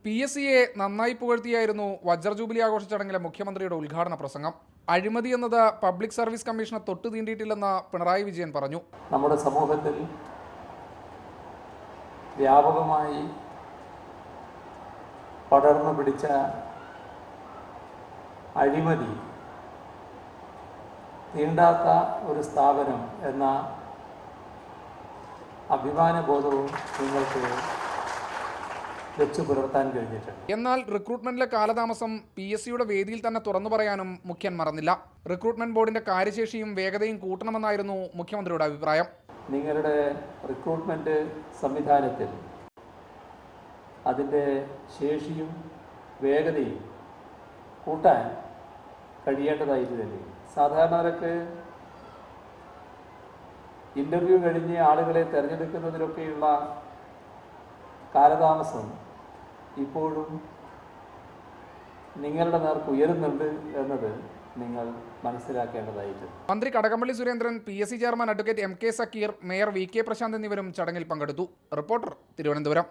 PSCയെ നന്നായി പുകഴ്ത്തിയായിരുന്നു വജ്ര ജൂബിലി ആഘോഷ ചടങ്ങിലെ മുഖ്യമന്ത്രിയുടെ ഉദ്ഘാടന പ്രസംഗം. അഴിമതി എന്നത് പബ്ലിക് സർവീസ് കമ്മീഷനെ തൊട്ടു തീണ്ടിയിട്ടില്ലെന്ന് പിണറായി വിജയൻ പറഞ്ഞു. നമ്മുടെ സമൂഹത്തിൽ വ്യാപകമായി പടർന്നു പിടിച്ച അഴിമതി തീണ്ടാത്ത ഒരു സ്ഥാപനം എന്ന അഭിമാനബോധവും നിങ്ങൾക്ക് വെച്ചു പുലർത്താൻ കഴിഞ്ഞിട്ടുണ്ട്. എന്നാൽ റിക്രൂട്ട്മെന്റിലെ കാലതാമസം PSCയുടെ വേദിയിൽ തന്നെ തുറന്നു പറയാനും മുഖ്യൻ മറന്നില്ല. റിക്രൂട്ട്മെന്റ് ബോർഡിന്റെ കാര്യശേഷിയും വേഗതയും കൂട്ടണമെന്നായിരുന്നു മുഖ്യമന്ത്രിയുടെ അഭിപ്രായം. നിങ്ങളുടെ റിക്രൂട്ട്മെന്റ് സംവിധാനത്തിൽ അതിൻ്റെ ശേഷിയും വേഗതയും കൂട്ടാൻ കഴിയേണ്ടതായിരുന്നില്ലേ? സാധാരണക്കാർക്ക് ഇൻ്റർവ്യൂ കഴിഞ്ഞ് ആളുകളെ തിരഞ്ഞെടുക്കുന്നതിലൊക്കെയുള്ള കാലതാമസം ഇപ്പോഴും നിങ്ങളുടെ നേർക്ക് ഉയരുന്നുണ്ട് എന്നത് നിങ്ങൾ മനസ്സിലാക്കേണ്ടതായിട്ടുണ്ട്. മന്ത്രി Kadakampally Surendran, PSC chairman advocate MK Sakeer, mayor VK Prasanth എന്നിവരും ചടങ്ങിൽ പങ്കെടുത്തു. റിപ്പോർട്ടർ, തിരുവനന്തപുരം.